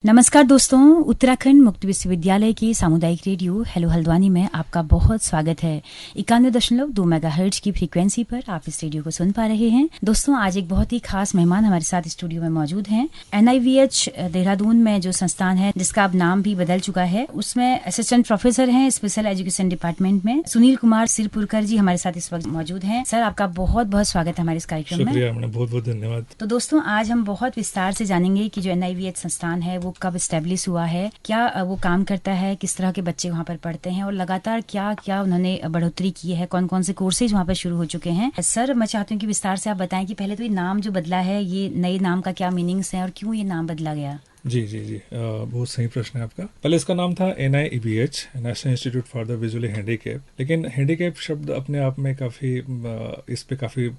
नमस्कार दोस्तों, उत्तराखंड मुक्त विश्वविद्यालय के सामुदायिक रेडियो हेलो हल्द्वानी में आपका बहुत स्वागत है। 91.2 मेगाहर्ट्ज की फ्रीक्वेंसी पर आप इस रेडियो को सुन पा रहे हैं। दोस्तों, आज एक बहुत ही खास मेहमान हमारे साथ स्टूडियो में मौजूद हैं। NIVH देहरादून में जो संस्थान है, जिसका अब नाम भी बदल चुका है, उसमें असिस्टेंट प्रोफेसर हैं स्पेशल एजुकेशन डिपार्टमेंट में। सुनील कुमार सिरपुरकर जी हमारे साथ इस वक्त मौजूद हैं। सर, आपका बहुत बहुत स्वागत है हमारे इस कार्यक्रम में। शुक्रिया, बहुत बहुत धन्यवाद। तो दोस्तों, आज हम बहुत विस्तार से जानेंगे कि जो NIVH संस्थान है वो कब एस्टेब्लिश हुआ है, क्या वो काम करता है, किस तरह के बच्चे वहाँ पर पढ़ते हैं और लगातार क्या क्या उन्होंने बढ़ोतरी की है, कौन कौन से कोर्सेज वहाँ पर शुरू हो चुके हैं। सर, मैं चाहती हूँ कि विस्तार से आप बताएं कि पहले तो ये नाम जो बदला है, ये नए नाम का क्या मीनिंग्स है और क्यों ये नाम बदला गया। जी जी जी बहुत सही प्रश्न है आपका। पहले इसका नाम था NIEBH, national institute for the visually handicap. लेकिन हैंडीकैप शब्द अपने आप में काफ़ी इस पे काफ़ी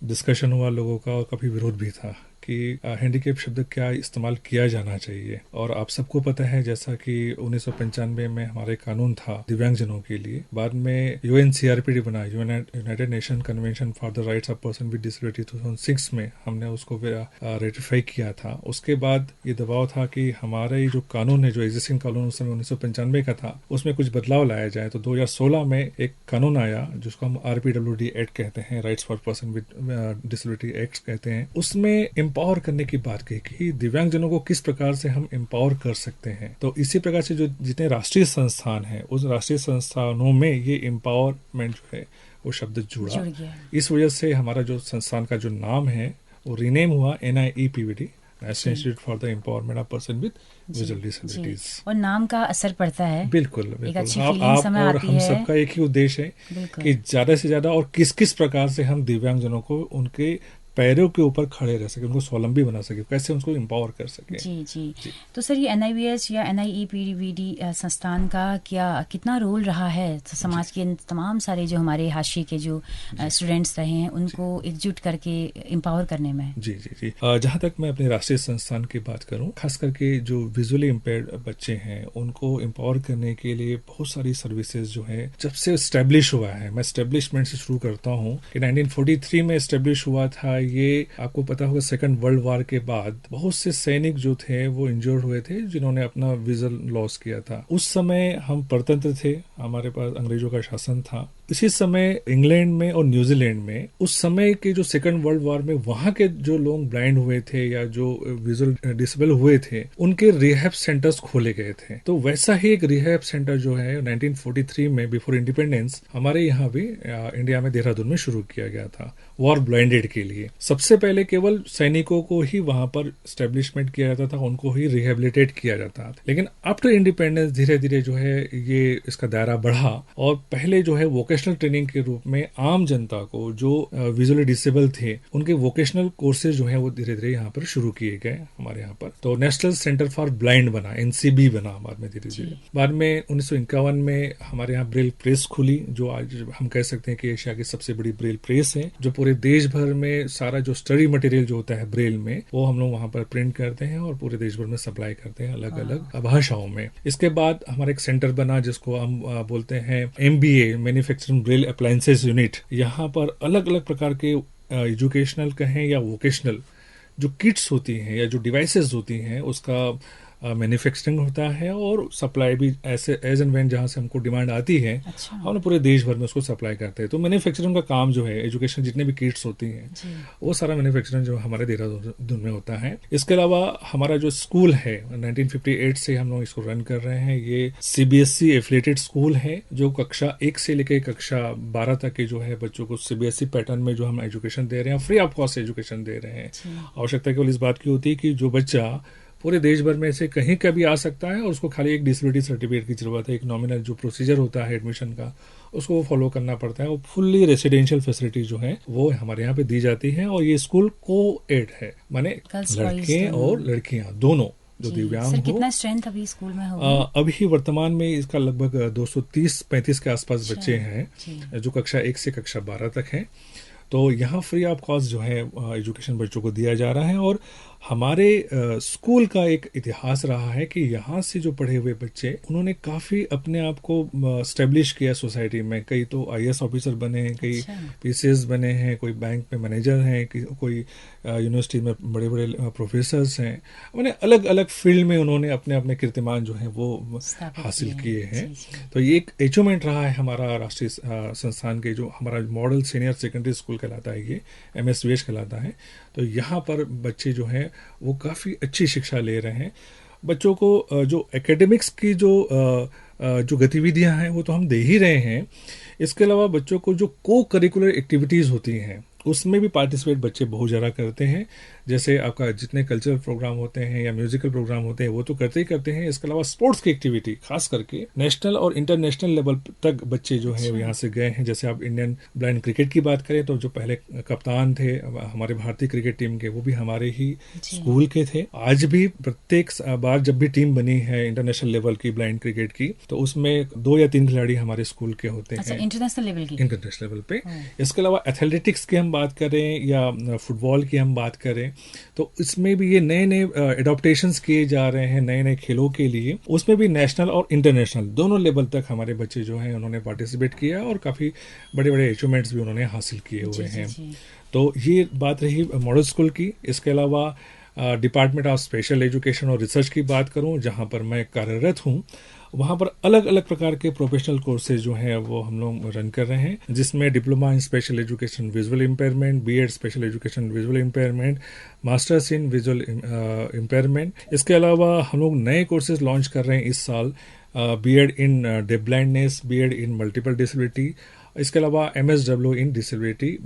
डिस्कशन हुआ लोगों का और काफ़ी विरोध भी था कि हैंडीकैप शब्द क्या इस्तेमाल किया जाना चाहिए। और आप सबको पता है जैसा कि 1995 में हमारे कानून था दिव्यांगजनों के लिए, बाद में UNCRPD बना, United nation convention for the rights of person with disability 2006 में हमने उसको रेटिफाई किया था। उसके बाद ये दबाव था कि हमारे जो कानून है, जो एग्जिस्टिंग कानून उस समय 1995 का था, उसमें कुछ बदलाव लाया जाए। तो 2016 में एक कानून आया जिसको हम RPWD एक्ट कहते हैं, rights for person with disability act कहते हैं। उसमें एम्पावर करने की बात की कि दिव्यांगजनों को किस प्रकार से हम एम्पावर कर सकते हैं। तो इसी प्रकार से जो जितने राष्ट्रीय संस्थान हैं, उस राष्ट्रीय संस्थानों में ये एम्पावरमेंट जो है वो शब्द जुड़ गया। इस वजह से हमारा जो संस्थान का जो नाम है वो रीनेम हुआ NIEPVD, national institute for the empowerment of person with visual disabilities. और नाम का असर पड़ता है। बिल्कुल एक अच्छी आप और हम सबका एक ही उद्देश्य है कि ज्यादा से ज्यादा और किस किस प्रकार से हम दिव्यांगजनों को उनके पैरों के ऊपर खड़े रह सके, उनको स्वावलंबी बना सके, कैसे उनको एम्पावर कर सके। जी। तो सर, ये NIVH या NIEPVD संस्थान का कितना रोल रहा है तो समाज के तमाम सारे जो हमारे हाशिए के जो स्टूडेंट्स रहे हैं उनको एकजुट करके एम्पावर करने में। जी जहाँ तक मैं अपने राष्ट्रीय संस्थान की बात करूँ, खास करके जो विजुअली इम्पेयर्ड बच्चे हैं उनको एम्पावर करने के लिए बहुत सारी सर्विसेज जो है जब से एस्टेब्लिश हुआ है। मैं एस्टेब्लिशमेंट से शुरू करता हूँ कि 1943 में एस्टेब्लिश हुआ था। ये आपको पता होगा, सेकंड वर्ल्ड वॉर के बाद बहुत से सैनिक जो थे वो इंजर्ड हुए थे, जिन्होंने अपना विजन लॉस किया था। उस समय हम परतंत्र थे, हमारे पास अंग्रेजों का शासन था। इसी समय इंग्लैंड में और न्यूजीलैंड में उस समय के जो सेकंड वर्ल्ड वॉर में वहां के जो लोग ब्लाइंड हुए थे या जो विजुअल डिसेबल हुए थे, उनके रिहैब सेंटर्स खोले गए थे। तो वैसा ही एक रिहैब सेंटर जो है 1943 में बिफोर इंडिपेंडेंस हमारे यहाँ भी इंडिया में देहरादून में शुरू किया गया था, वॉर ब्लाइंडेड के लिए। सबसे पहले केवल सैनिकों को ही वहां पर स्टैब्लिशमेंट किया जाता था, उनको ही रिहेबिलिटेट किया जाता था। लेकिन आफ्टर इंडिपेंडेंस धीरे धीरे जो है ये इसका दायरा बढ़ा और पहले जो है वोकेशनल ट्रेनिंग के रूप में आम जनता को जो विजुअली डिसेबल थे उनके वोकेशनल कोर्सेज जो है वो धीरे धीरे यहाँ पर शुरू किए गए हमारे यहाँ पर। तो नेशनल सेंटर फॉर ब्लाइंड बना, NCB बना बाद में धीरे धीरे। बाद में 1951 में हमारे यहाँ ब्रेल प्रेस खुली, जो आज हम कह सकते हैं कि एशिया की सबसे बड़ी ब्रेल प्रेस है, जो पूरे देश भर में सारा जो स्टडी मटेरियल जो होता है ब्रेल में वो हम लोग वहाँ पर प्रिंट करते हैं और पूरे देश भर में सप्लाई करते हैं अलग अलग भाषाओं में। इसके बाद हमारा एक सेंटर बना जिसको हम बोलते हैं MBA, manufacturing Braille appliances unit. यहाँ पर अलग अलग प्रकार के एजुकेशनल कहें या वोकेशनल जो किट्स होती हैं या जो डिवाइसेस होती हैं उसका मैन्युफैक्चरिंग होता है और सप्लाई भी ऐसे एज एंड व्हेन जहां से हमको डिमांड आती है। अच्छा। हम पूरे देश भर में उसको सप्लाई करते हैं। तो मैन्युफैक्चरिंग का काम जो है, एजुकेशन जितने भी किट्स होती हैं वो सारा मैन्युफैक्चरिंग जो हमारे देहरादून में होता है। इसके अलावा हमारा जो स्कूल है 1958 से हम लोग इसको रन कर रहे हैं। ये CBSE एफिलिएटेड स्कूल है जो कक्षा 1 से लेकर कक्षा 12 तक के जो है बच्चों को CBSE पैटर्न में जो हम एजुकेशन दे रहे हैं, फ्री ऑफ कॉस्ट एजुकेशन दे रहे हैं। आवश्यकता केवल इस बात की होती है कि जो बच्चा पूरे देश भर में से कहीं का भी आ सकता है और उसको खाली एक डिसेबिलिटी सर्टिफिकेट की जरूरत है, एक नॉमिनल जो प्रोसीजर होता है एडमिशन का उसको वो फॉलो करना पड़ता है। वो फुल्ली रेसिडेंशियल फैसिलिटी जो है वो हमारे यहाँ पे दी जाती है और ये स्कूल को-एड है, माने लड़के और लड़कियां दोनों जो दिव्यांग हो। कितना स्ट्रेंथ अभी स्कूल में होगा? अभी वर्तमान में इसका लगभग 230-35 के आसपास बच्चे हैं जो कक्षा 1 से कक्षा 12 तक हैं। तो यहाँ फ्री ऑफ कॉस्ट जो है एजुकेशन बच्चों को दिया जा रहा है और हमारे स्कूल का एक इतिहास रहा है कि यहाँ से जो पढ़े हुए बच्चे उन्होंने काफ़ी अपने आप को स्टेब्लिश किया सोसाइटी में। कई तो आईएएस ऑफिसर बने हैं, कई अच्छा। पीसीएस बने हैं, कोई बैंक में मैनेजर हैं, कोई यूनिवर्सिटी में बड़े बड़े प्रोफेसर्स हैं। उन्हें अलग अलग फील्ड में उन्होंने अपने अपने कीर्तिमान जो है वो स्थापित हासिल किए किए हैं। हैं। जी जी। तो ये एक अचीवमेंट रहा है हमारा राष्ट्रीय संस्थान के, जो हमारा मॉडल सीनियर सेकेंडरी स्कूल कहलाता है, ये एमएसवीएच कहलाता है। तो यहाँ पर बच्चे जो हैं वो काफ़ी अच्छी शिक्षा ले रहे हैं। बच्चों को जो एकेडमिक्स की जो गतिविधियां हैं वो तो हम दे ही रहे हैं। इसके अलावा बच्चों को जो को करिकुलर एक्टिविटीज़ होती हैं उसमें भी पार्टिसिपेट बच्चे बहुत ज़्यादा करते हैं। जैसे आपका जितने कल्चरल प्रोग्राम होते हैं या म्यूजिकल प्रोग्राम होते हैं वो तो करते ही करते हैं। इसके अलावा स्पोर्ट्स की एक्टिविटी खास करके नेशनल और इंटरनेशनल लेवल तक बच्चे जो हैं यहाँ से गए हैं। जैसे आप इंडियन ब्लाइंड क्रिकेट की बात करें तो जो पहले कप्तान थे हमारे भारतीय क्रिकेट टीम के, वो भी हमारे ही स्कूल के थे। आज भी प्रत्येक बार जब भी टीम बनी है इंटरनेशनल लेवल की ब्लाइंड क्रिकेट की, तो उसमें 2 या 3 खिलाड़ी हमारे स्कूल के होते हैं। इंटरनेशनल लेवल की, इंटरनेशनल लेवल पे। इसके अलावा एथलेटिक्स की हम बात करें या फुटबॉल की हम बात करें तो इसमें भी ये नए नए एडॉप्टेशंस किए जा रहे हैं नए नए खेलों के लिए। उसमें भी नेशनल और इंटरनेशनल दोनों लेवल तक हमारे बच्चे जो हैं उन्होंने पार्टिसिपेट किया और काफ़ी बड़े बड़े अचीवमेंट्स भी उन्होंने हासिल किए हुए हैं। तो ये बात रही मॉडल स्कूल की। इसके अलावा डिपार्टमेंट ऑफ स्पेशल एजुकेशन और रिसर्च की बात करूं, जहां पर मैं कार्यरत हूं, वहाँ पर अलग अलग प्रकार के प्रोफेशनल कोर्सेज जो हैं वो हम लोग रन कर रहे हैं, जिसमें diploma in special education visual impairment, BEd special education visual impairment, masters in visual impairment. इसके अलावा हम लोग नए कोर्सेज लॉन्च कर रहे हैं इस साल, BEd in deaf blindness, BEd in multiple disability, इसके अलावा एमएसडब्ल्यू इन डिसेबिलिटी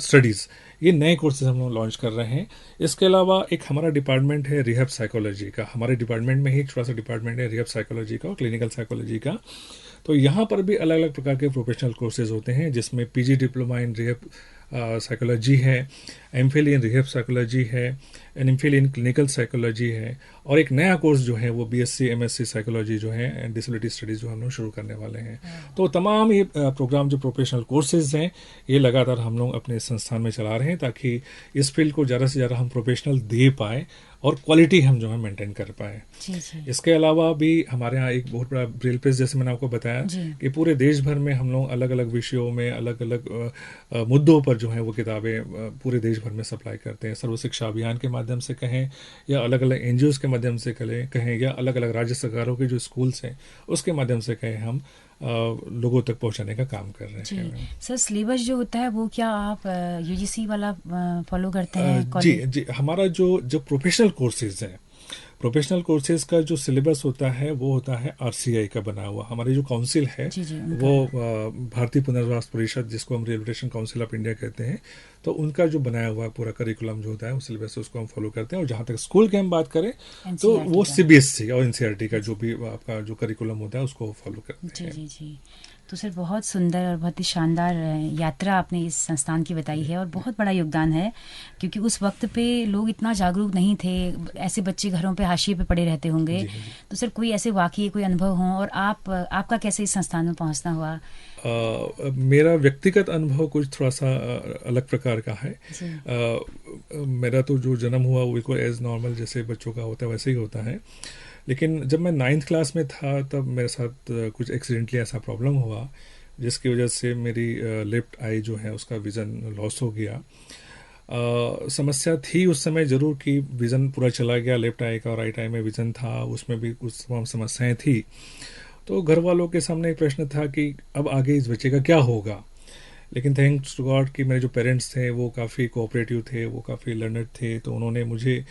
स्टडीज़। ये नए कोर्सेज हम लोग लॉन्च कर रहे हैं। इसके अलावा एक हमारा डिपार्टमेंट है रिहैब साइकोलॉजी का। हमारे डिपार्टमेंट में ही एक छोटा सा डिपार्टमेंट है रिहैब साइकोलॉजी का और क्लिनिकल साइकोलॉजी का। तो यहाँ पर भी अलग अलग प्रकार के प्रोफेशनल कोर्सेज होते हैं, जिसमें PG diploma in rehab psychology है, एमफिल इन रिहैब साइकोलॉजी है, एमफिल इन क्लिनिकल साइकोलॉजी है, और एक नया कोर्स जो है वो बीएससी एमएससी साइकोलॉजी जो है एंड डिसेबिलिटी स्टडीज जो हम लोग शुरू करने वाले हैं। तो तमाम ये प्रोग्राम जो प्रोफेशनल कोर्सेज हैं ये लगातार हम लोग अपने संस्थान में चला रहे हैं, ताकि इस फील्ड को ज़्यादा से ज़्यादा हम प्रोफेशनल दे पाएँ और क्वालिटी हम जो है मेंटेन कर पाए। इसके अलावा भी हमारे यहाँ एक बहुत बड़ा ब्रेल प्रेस, जैसे मैंने आपको बताया कि पूरे देश भर में हम लोग अलग अलग विषयों में अलग अलग मुद्दों पर जो है वो किताबें पूरे देश भर में सप्लाई करते हैं। सर्व शिक्षा अभियान के माध्यम से कहें या अलग अलग एनजीओज के माध्यम से कहें या अलग अलग राज्य सरकारों के जो स्कूल्स हैं उसके माध्यम से कहें, हम लोगों तक पहुंचाने का काम कर रहे हैं। सर सिलेबस जो होता है वो क्या आप यूजीसी वाला फॉलो करते हैं? जी, हमारा जो प्रोफेशनल कोर्सेज हैं, प्रोफेशनल कोर्सेज का जो सिलेबस होता है वो होता है आरसीआई का बना हुआ। हमारी जो काउंसिल है वो भारतीय पुनर्वास परिषद, जिसको हम रिहेबिलिटेशन काउंसिल ऑफ इंडिया कहते हैं, तो उनका जो बनाया हुआ पूरा करिकुलम जो होता है उस सिलेबस उसको हम फॉलो करते हैं। और जहाँ तक स्कूल की हम बात करें तो वो सीबीएसई और एनसीईआरटी का जो भी आपका जो करिकुलम होता है उसको फॉलो करते हैं। जी। तो सर बहुत सुंदर और बहुत ही शानदार यात्रा आपने इस संस्थान की बताई है और बहुत बड़ा योगदान है, क्योंकि उस वक्त पे लोग इतना जागरूक नहीं थे, ऐसे बच्चे घरों पे हाशिए पे पड़े रहते होंगे। तो सर कोई ऐसे वाकई कोई अनुभव हो, और आपका कैसे इस संस्थान में पहुंचना हुआ? मेरा व्यक्तिगत अनुभव कुछ थोड़ा सा अलग प्रकार का है। मेरा तो जो जन्म हुआ वो बिल्कुल एज नॉर्मल जैसे बच्चों का होता है वैसे ही होता है, लेकिन जब मैं 9th क्लास में था तब मेरे साथ कुछ एक्सीडेंटली ऐसा प्रॉब्लम हुआ जिसकी वजह से मेरी लेफ्ट आई जो है उसका विज़न लॉस हो गया। समस्या थी उस समय ज़रूर कि विज़न पूरा चला गया लेफ्ट आई का, और राइट आई में विज़न था, उसमें भी कुछ तमाम समस्याएं थी। तो घर वालों के सामने एक प्रश्न था कि अब आगे इस बच्चे का क्या होगा। लेकिन थैंक्स टू गॉड कि मेरे जो पेरेंट्स थे वो काफ़ी कोऑपरेटिव थे, वो काफ़ी लर्नड थे, तो उन्होंने मुझे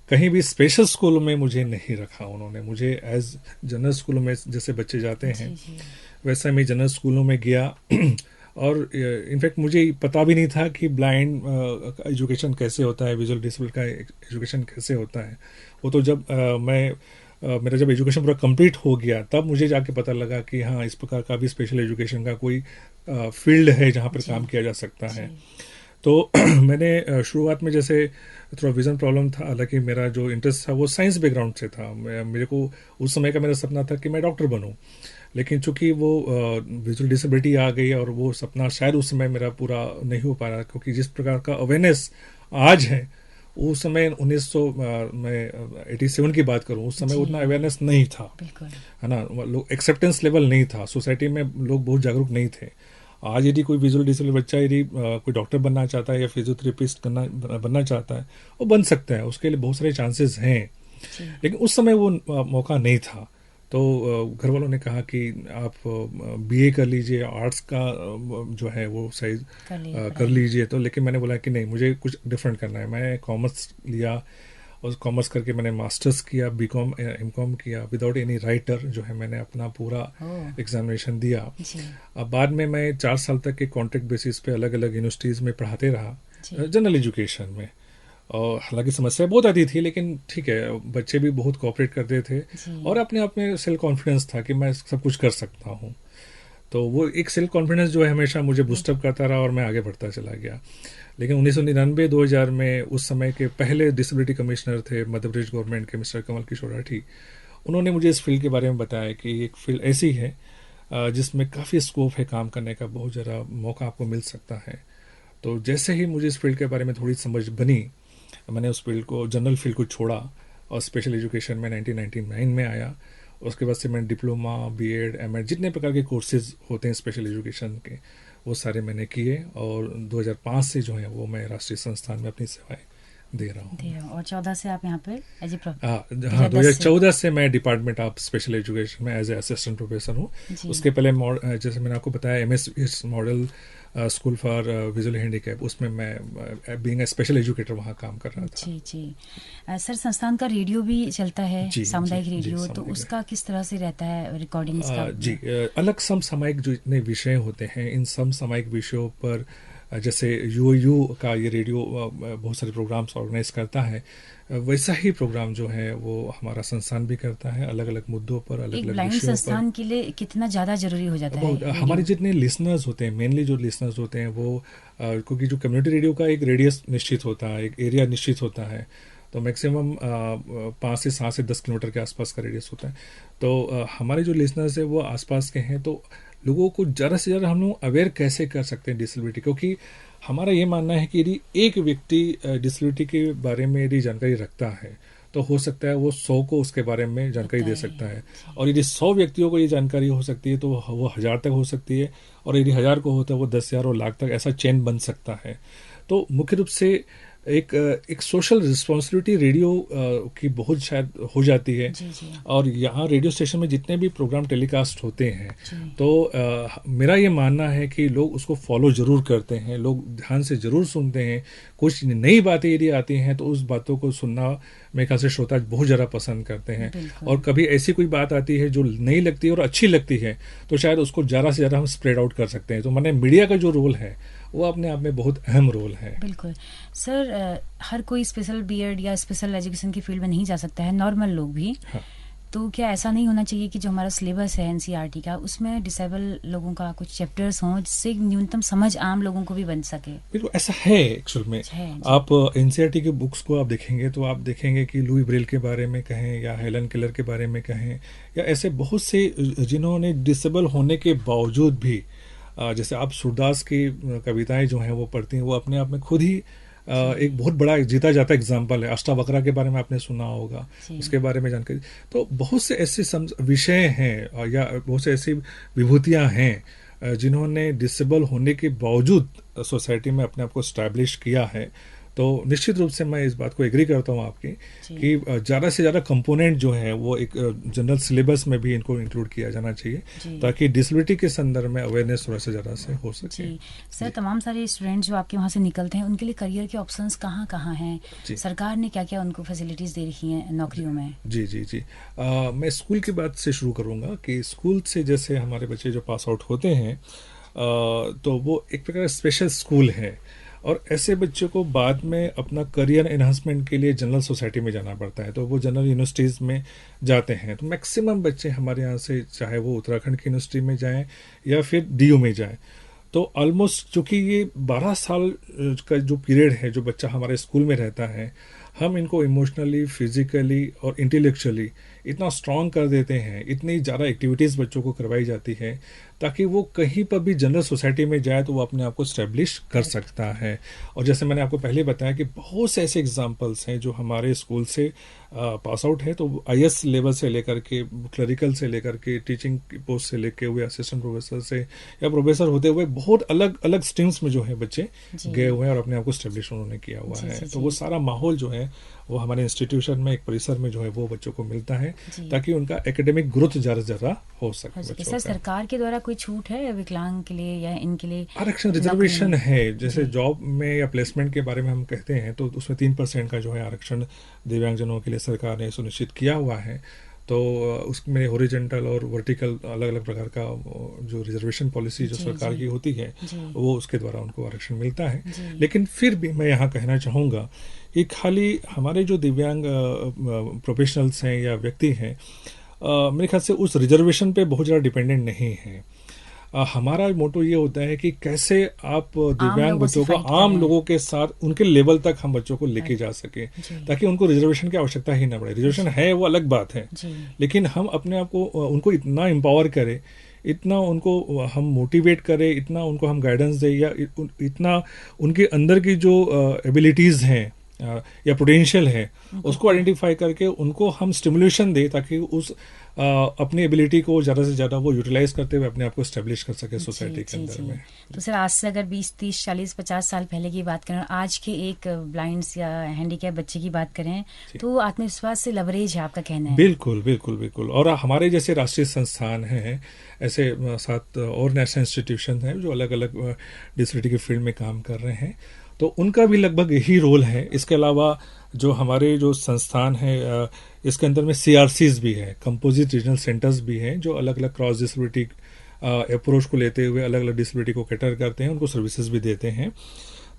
कहीं भी स्पेशल स्कूल में मुझे नहीं रखा। उन्होंने मुझे एज जनरल स्कूलों में जैसे बच्चे जाते हैं वैसे मैं जनरल स्कूलों में गया और इनफैक्ट मुझे पता भी नहीं था कि ब्लाइंड एजुकेशन कैसे होता है, विजुअल डिसेबल का एजुकेशन कैसे होता है। वो तो जब मेरा जब एजुकेशन पूरा कंप्लीट हो गया तब मुझे जाके पता लगा कि हाँ इस प्रकार का भी स्पेशल एजुकेशन का कोई फील्ड है जहाँ पर काम किया जा सकता है। तो मैंने शुरुआत में जैसे थोड़ा विज़न प्रॉब्लम था, हालांकि मेरा जो इंटरेस्ट था वो साइंस बैकग्राउंड से था। मेरे को उस समय का मेरा सपना था कि मैं डॉक्टर बनूं, लेकिन चूंकि वो विजुअल डिसेबिलिटी आ गई और वो सपना शायद उस समय मेरा पूरा नहीं हो पा रहा, क्योंकि जिस प्रकार का अवेयरनेस आज है उस समय 1900 मैं 87 की बात करूं, उस समय उतना अवेयरनेस नहीं था, बिल्कुल, है ना, लोग एक्सेप्टेंस लेवल नहीं था सोसाइटी में, लोग बहुत जागरूक नहीं थे। आज यदि कोई विजुअल डिसेबल बच्चा यदि कोई डॉक्टर बनना चाहता है या फिजियोथेरेपिस्ट बनना चाहता है, वो बन सकता है, उसके लिए बहुत सारे चांसेस हैं। लेकिन उस समय वो मौका नहीं था। तो घर वालों ने कहा कि आप बीए कर लीजिए, आर्ट्स का जो है वो सही कर लीजिए। तो लेकिन मैंने बोला कि नहीं, मुझे कुछ डिफरेंट करना है। मैं कॉमर्स लिया और कॉमर्स करके मैंने मास्टर्स किया, बीकॉम एमकॉम किया विदाउट एनी राइटर, जो है मैंने अपना पूरा एग्जामिनेशन दिया। अब बाद में मैं 4 साल तक के कॉन्ट्रैक्ट बेसिस पे अलग अलग यूनिवर्सिटीज़ में पढ़ाते रहा जनरल एजुकेशन में। और हालांकि समस्या बहुत आती थी, लेकिन ठीक है, बच्चे भी बहुत कोऑपरेट करते थे और अपने आप में सेल्फ कॉन्फिडेंस था कि मैं सब कुछ कर सकता हूँ। तो वो एक सेल्फ कॉन्फिडेंस जो है हमेशा मुझे बूस्टअप करता रहा और मैं आगे बढ़ता चला गया। लेकिन 1999-2000 में उस समय के पहले डिसेबिलिटी कमिश्नर थे मध्य प्रदेश गवर्नमेंट के, मिस्टर कमल किशोर राठी। उन्होंने मुझे इस फील्ड के बारे में बताया कि एक फील्ड ऐसी है जिसमें काफ़ी स्कोप है काम करने का, बहुत ज़्यादा मौका आपको मिल सकता है। तो जैसे ही मुझे इस फील्ड के बारे में थोड़ी समझ बनी, मैंने उस फील्ड को, जनरल फील्ड को छोड़ा और स्पेशल एजुकेशन में 1999 में आया। उसके बाद से मैंने डिप्लोमा, बीएड, एमएड, जितने प्रकार के कोर्सेज होते हैं स्पेशल एजुकेशन के, वो सारे मैंने किए और 2005 से जो है वो मैं राष्ट्रीय संस्थान में अपनी सेवाएं दे रहा हूँ। और 14 से आप यहाँ पे एज ए हाँ, 2014 से मैं डिपार्टमेंट ऑफ स्पेशल एजुकेशन में एज ए असिस्टेंट प्रोफेसर हूँ। उसके पहले जैसे मैंने आपको बताया MS model school for visual handicap, उसमें मैं बीइंग ए स्पेशल एजुकेटर वहाँ काम कर रहा था। जी सर, संस्थान का रेडियो भी चलता है, सामुदायिक रेडियो, तो उसका किस तरह से रहता है रिकॉर्डिंग्स का? जी, अलग समसामयिक जो इतने विषय होते हैं, इन समसामयिक विषयों पर जैसे यूयू का ये रेडियो बहुत सारे प्रोग्राम्स ऑर्गेनाइज करता है, वैसा ही प्रोग्राम जो है वो हमारा संस्थान भी करता है, अलग अलग मुद्दों पर, अलग अलग विषयों पर। संस्थान के लिए कितना ज़्यादा जरूरी हो जाता है? हमारे जितने लिसनर्स होते हैं, मेनली जो लिसनर्स होते हैं वो क्योंकि जो कम्युनिटी रेडियो का एक रेडियस निश्चित होता है, एक एरिया निश्चित होता है, तो मैक्सिमम 5 से 7 से 10 किलोमीटर के आसपास का रेडियस होता है। तो हमारे जो लिसनर्स है वो आसपास के हैं, तो लोगों को ज़्यादा से ज़्यादा हम लोग अवेयर कैसे कर सकते हैं डिसेबिलिटी, क्योंकि हमारा ये मानना है कि यदि एक व्यक्ति डिसेबिलिटी के बारे में यदि जानकारी रखता है तो हो सकता है वो 100 को उसके बारे में जानकारी दे सकता है, और यदि 100 व्यक्तियों को ये जानकारी हो सकती है तो वो 1000 तक हो सकती है, और यदि 1000 को होता है वो 10,000 और लाख तक ऐसा चेन बन सकता है। तो मुख्य रूप से एक सोशल रिस्पॉन्सिबिलिटी रेडियो की बहुत शायद हो जाती है। और यहाँ रेडियो स्टेशन में जितने भी प्रोग्राम टेलीकास्ट होते हैं, तो मेरा ये मानना है कि लोग उसको फॉलो जरूर करते हैं, लोग ध्यान से जरूर सुनते हैं। कुछ नई बातें यदि आती हैं तो उस बातों को सुनना मेरे ख्याल से श्रोता बहुत ज़्यादा पसंद करते हैं, और कभी ऐसी कोई बात आती है जो नई लगती है और अच्छी लगती है तो शायद उसको ज़्यादा से ज़्यादा हम स्प्रेड आउट कर सकते हैं। तो मैंने मीडिया का जो रोल है वो अपने आप में बहुत अहम रोल है। बिल्कुल सर, हर कोई स्पेशल बीएड या स्पेशल एजुकेशन की फील्ड में नहीं जा सकता है, नॉर्मल लोग भी। हाँ। तो क्या ऐसा नहीं होना चाहिए कि जो हमारा सिलेबस है एनसीईआरटी का, उसमें डिसेबल लोगों का कुछ चैप्टर्स हों जिससे न्यूनतम समझ आम लोगों को भी बन सके? बिल्कुल ऐसा है एक्चुअल में। आप एनसीईआरटी के बुक्स को आप देखेंगे तो आप देखेंगे कि लुई ब्रेल के बारे में कहें या हेलन केलर के बारे में कहें, या ऐसे बहुत से जिन्होंने डिसेबल होने के बावजूद भी, जैसे आप सूरदास की कविताएं जो हैं वो पढ़ती हैं, वो अपने आप में खुद ही एक बहुत बड़ा जीता जाता एग्जाम्पल है। अष्टावक्रा के बारे में आपने सुना होगा, उसके बारे में जानकारी। तो बहुत से ऐसे विषय हैं या बहुत से ऐसी विभूतियां हैं जिन्होंने डिसेबल होने के बावजूद सोसाइटी में अपने आप को स्टैब्लिश किया है। तो निश्चित रूप से मैं इस बात को एग्री करता हूँ आपकी कि ज़्यादा से ज़्यादा कंपोनेंट जो है वो एक जनरल सिलेबस में भी इनको इंक्लूड किया जाना चाहिए, ताकि डिसेबिलिटी के संदर्भ में अवेयरनेस थोड़ा सा ज़्यादा से हो सके। सर, तमाम सारे स्टूडेंट्स जो आपके वहाँ से निकलते हैं उनके लिए करियर के ऑप्शंस कहाँ कहाँ हैं? सरकार ने क्या क्या उनको फैसिलिटीज़ दे रखी हैं नौकरियों में? जी। मैं स्कूल की बात से शुरू करूँगा कि स्कूल से जैसे हमारे बच्चे जो पास आउट होते हैं तो वो एक प्रकार स्पेशल स्कूल है, और ऐसे बच्चों को बाद में अपना करियर एनहांसमेंट के लिए जनरल सोसाइटी में जाना पड़ता है, तो वो जनरल यूनिवर्सिटीज़ में जाते हैं। तो मैक्सिमम बच्चे हमारे यहाँ से, चाहे वो उत्तराखंड की यूनिवर्सिटी में जाएं या फिर डीयू में जाएं, तो ऑलमोस्ट चूँकि ये 12 साल का जो पीरियड है जो बच्चा हमारे स्कूल में रहता है, हम इनको इमोशनली, फिजिकली और इंटेलेक्चुअली इतना स्ट्रांग कर देते हैं, इतनी ज़्यादा एक्टिविटीज़ बच्चों को करवाई जाती है ताकि वो कहीं पर भी जनरल सोसाइटी में जाए तो वो अपने आप को स्टैब्लिश कर सकता है। और जैसे मैंने आपको पहले बताया कि बहुत से ऐसे एग्जाम्पल्स हैं जो हमारे स्कूल से पास आउट है, तो आईएएस लेवल से लेकर के क्लरिकल से लेकर के टीचिंग पोस्ट से लेके हुए असिस्टेंट प्रोफेसर से या प्रोफेसर होते हुए बहुत अलग अलग स्ट्रीम्स में जो है बच्चे गए हुए हैं और अपने आप को स्टैब्लिश उन्होंने किया हुआ है। तो वो सारा माहौल जो है वो हमारे इंस्टीट्यूशन में एक परिसर में जो है वो बच्चों को मिलता है ताकि उनका एकेडमिक ग्रोथ ज़्यादा हो सके। सर, सरकार के द्वारा कोई छूट है विकलांग के लिए या इनके लिए? आरक्षण रिजर्वेशन है, जैसे जॉब में या प्लेसमेंट के बारे में हम कहते हैं तो उसमें 3% का जो है आरक्षण दिव्यांगजनों के लिए सरकार ने सुनिश्चित किया हुआ है। तो उसमें हॉरिजॉन्टल और वर्टिकल अलग अलग प्रकार का जो रिजर्वेशन पॉलिसी जो सरकार की होती है वो उसके द्वारा उनको आरक्षण मिलता है। लेकिन फिर भी मैं यहाँ कहना चाहूँगा कि खाली हमारे जो दिव्यांग प्रोफेशनल्स हैं या व्यक्ति हैं मेरे ख्याल से उस रिजर्वेशन पे बहुत ज़्यादा डिपेंडेंट नहीं है। हमारा मोटो ये होता है कि कैसे आप दिव्यांग बच्चों को आम लोगों के साथ उनके लेवल तक हम बच्चों को लेके जा सके ताकि उनको रिजर्वेशन की आवश्यकता ही ना पड़े। रिजर्वेशन है वो अलग बात है, लेकिन हम अपने आप को उनको इतना एम्पावर करें, इतना उनको हम मोटिवेट करें, इतना उनको हम गाइडेंस दें या इतना उनके अंदर की जो एबिलिटीज़ हैं या पोटेंशियल है उसको आइडेंटिफाई करके उनको हम स्टिमुलेशन दें ताकि उस अपनी एबिलिटी को ज़्यादा से ज़्यादा वो यूटिलाइज करते हुए अपने आप को स्टैब्लिश कर सके सोसाइटी के अंदर में। तो सर, आज से अगर 20, 30, 40, 50 साल पहले की बात करें, आज के एक ब्लाइंड्स या हैंडीकैप बच्चे की बात करें तो आत्मविश्वास से लवरेज है, आपका कहना है? बिल्कुल बिल्कुल बिल्कुल। और हमारे जैसे राष्ट्रीय संस्थान हैं, ऐसे 7 और नेशनल इंस्टीट्यूशन हैं जो अलग अलग डिसेबिलिटी के फील्ड में काम कर रहे हैं, तो उनका भी लगभग यही रोल है। इसके अलावा जो हमारे जो संस्थान है इसके अंदर में CRCs भी है, कंपोजिट रीजनल सेंटर्स भी हैं जो अलग अलग क्रॉस डिसेबिलिटी अप्रोच को लेते हुए अलग अलग डिसेबिलिटी को कैटर करते हैं, उनको सर्विसेज भी देते हैं।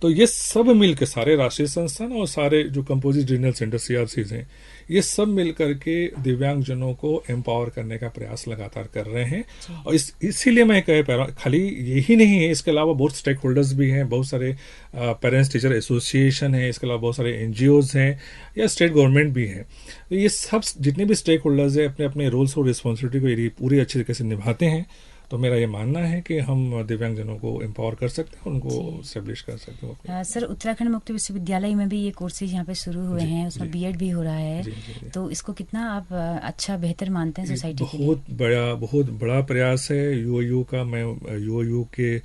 तो ये सब मिलकर सारे राष्ट्रीय संस्थान और सारे जो कंपोजिट रीजनल सेंटर CRCs हैं ये सब मिलकर के दिव्यांगजनों को एम्पावर करने का प्रयास लगातार कर रहे हैं। और इसीलिए मैं कह पा रहा हूँ खाली यही नहीं है, इसके अलावा बहुत स्टेक होल्डर्स भी हैं, बहुत सारे पेरेंट्स टीचर एसोसिएशन है, इसके अलावा बहुत सारे NGOs हैं या स्टेट गवर्नमेंट भी हैं। तो ये सब जितने भी स्टेक होल्डर्स हैं अपने अपने रोल्स और रिस्पॉन्सिबिलिटी को पूरी अच्छी तरीके से निभाते हैं। तो मेरा ये मानना है कि हम दिव्यांगजनों को एम्पावर कर सकते हैं, उनको एस्टेब्लिश कर सकते हैं। सर, उत्तराखंड मुक्त विश्वविद्यालय में भी ये कोर्सेज यहाँ पे शुरू हुए हैं, उसमें BEd भी हो रहा है। तो इसको कितना आप अच्छा बेहतर मानते हैं सोसाइटी के लिए? बहुत बड़ा प्रयास है UOU का। मैं UOU के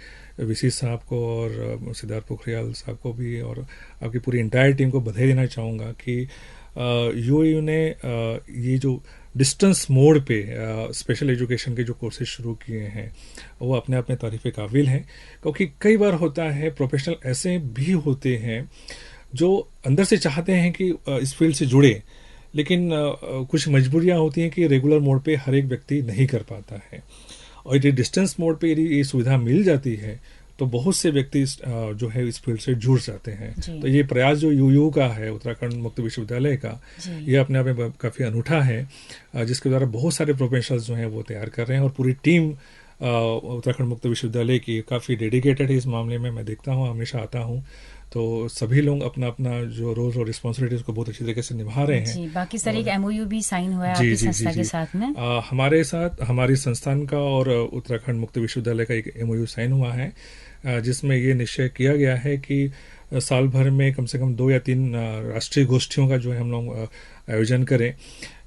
VC साहब को और सिद्धार्थ पोखरियाल साहब को भी और आपकी पूरी इंटायर टीम को बधाई देना चाहूँगा कि UOU ने ये जो डिस्टेंस मोड पे स्पेशल एजुकेशन के जो कोर्सेज शुरू किए हैं वो अपने आप में तारीफ़ काबिल हैं। क्योंकि कई बार होता है प्रोफेशनल ऐसे भी होते हैं जो अंदर से चाहते हैं कि इस फील्ड से जुड़े, लेकिन कुछ मजबूरियां होती हैं कि रेगुलर मोड पे हर एक व्यक्ति नहीं कर पाता है। और यदि डिस्टेंस मोड पे यदि ये सुविधा मिल जाती है तो बहुत से व्यक्ति जो है इस फील्ड से जुड़ जाते हैं। तो ये प्रयास जो UOU का है, उत्तराखंड मुक्त विश्वविद्यालय का, ये अपने आप में काफ़ी अनूठा है, जिसके द्वारा बहुत सारे प्रोफेशनल्स जो हैं वो तैयार कर रहे हैं। और पूरी टीम उत्तराखंड मुक्त विश्वविद्यालय की काफ़ी डेडिकेटेड है इस मामले में। मैं देखता हूँ, हमेशा आता हूँ, तो सभी लोग अपना अपना जो रोल और रिस्पॉन्सिबिलिटीज को बहुत अच्छी तरीके से निभा रहे हैं। जी, बाकी सर एक MOU भी साइन हुआ है आपकी संस्था के साथ में? हमारे साथ हमारी संस्थान का और उत्तराखंड मुक्त विश्वविद्यालय का एक MOU साइन हुआ है, जिसमें ये निश्चय किया गया है कि साल भर में कम से कम 2 या 3 राष्ट्रीय गोष्ठियों का जो है हम लोग आयोजन करें।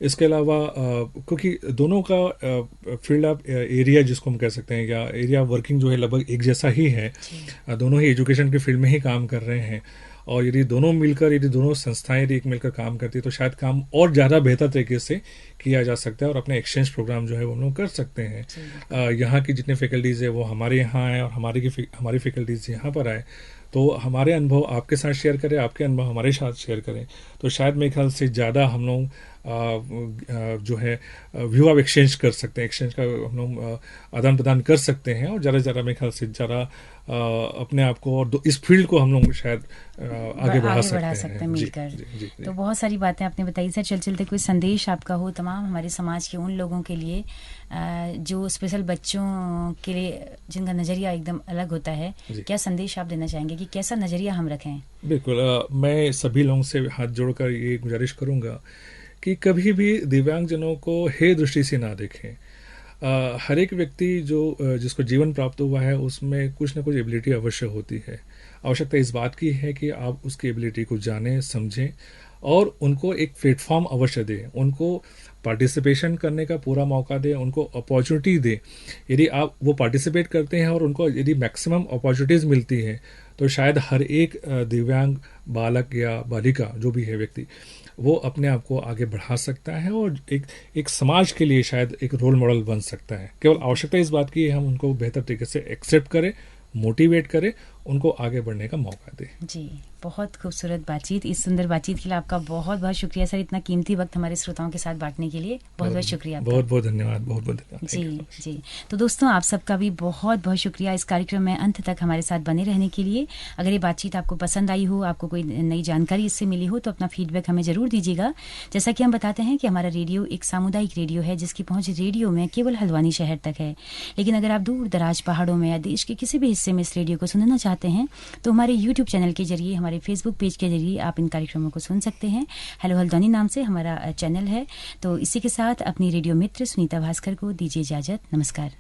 इसके अलावा क्योंकि दोनों का फील्ड ऑफ एरिया जिसको हम कह सकते हैं या एरिया वर्किंग जो है लगभग एक जैसा ही है, दोनों ही एजुकेशन के फील्ड में ही काम कर रहे हैं। और यदि दोनों मिलकर, यदि दोनों संस्थाएं यदि एक मिलकर काम करती है तो शायद काम और ज़्यादा बेहतर तरीके से किया जा सकता है और अपने एक्सचेंज प्रोग्राम जो है वो हम लोग कर सकते हैं। यहाँ की जितने फैकल्टीज़ है वो हमारे यहाँ आए और हमारी फैकल्टीज़ यहाँ पर आए, तो हमारे अनुभव आपके साथ शेयर करें, आपके अनुभव हमारे साथ शेयर करें, तो शायद मेरे ख्याल से ज़्यादा हम लोग जो है व्यू ऑफ एक्सचेंज कर सकते हैं, एक्सचेंज का हम लोग आदान प्रदान कर सकते हैं और ज़्यादा से ज़्यादा मेरे ख्याल से ज़्यादा अपने आप को और इस फील्ड को हम लोग शायद आगे बढ़ा सकते हैं मिलकर। जी। तो बहुत सारी बातें आपने बताई सर। चलते कोई संदेश आपका हो तमाम हमारे समाज के उन लोगों के लिए जो स्पेशल बच्चों के लिए जिनका नज़रिया एकदम अलग होता है, क्या संदेश आप देना चाहेंगे कि कैसा नज़रिया हम रखें? बिल्कुल, मैं सभी लोगों से हाथ जोड़कर ये गुजारिश करूँगा कि कभी भी दिव्यांगजनों को हे दृष्टि से ना देखें। हर एक व्यक्ति जिसको जीवन प्राप्त हुआ है उसमें कुछ ना कुछ एबिलिटी अवश्य होती है। आवश्यकता इस बात की है कि आप उसकी एबिलिटी को जानें, समझें और उनको एक प्लेटफॉर्म अवश्य दें, उनको पार्टिसिपेशन करने का पूरा मौका दें, उनको अपॉर्चुनिटी दें। यदि आप वो पार्टिसिपेट करते हैं और उनको यदि मैक्सिमम अपॉर्चुनिटीज़ मिलती हैं तो शायद हर एक दिव्यांग बालक या बालिका जो भी है व्यक्ति वो अपने आप को आगे बढ़ा सकता है और एक समाज के लिए शायद एक रोल मॉडल बन सकता है। केवल आवश्यकता इस बात की है हम उनको बेहतर तरीके से एक्सेप्ट करें, मोटिवेट करें, उनको आगे बढ़ने का मौका दें। जी, बहुत खूबसूरत बातचीत। इस सुंदर बातचीत के लिए आपका बहुत बहुत शुक्रिया सर, इतना कीमती वक्त हमारे श्रोताओं के साथ बांटने के लिए बहुत बहुत शुक्रिया आपका। बहुत बहुत धन्यवाद, बहुत बहुत धन्यवाद। जी जी। तो दोस्तों आप सबका भी बहुत बहुत शुक्रिया इस कार्यक्रम में अंत तक हमारे साथ बने रहने के लिए। अगर ये बातचीत आपको पसंद आई हो, आपको कोई नई जानकारी इससे मिली हो तो अपना फीडबैक हमें ज़रूर दीजिएगा। जैसा कि हम बताते हैं कि हमारा रेडियो एक सामुदायिक रेडियो है जिसकी पहुँच रेडियो में केवल हल्द्वानी शहर तक है। लेकिन अगर आप दूर दराज पहाड़ों में या देश के किसी भी हिस्से में इस रेडियो को सुनना चाहते हैं तो हमारे यूट्यूब चैनल के जरिए, हमारे फेसबुक पेज के जरिए आप इन कार्यक्रमों को सुन सकते हैं। हेलो हल्द्वानी नाम से हमारा चैनल है। तो इसी के साथ अपनी रेडियो मित्र सुनीता भास्कर को दीजिए इजाजत। नमस्कार।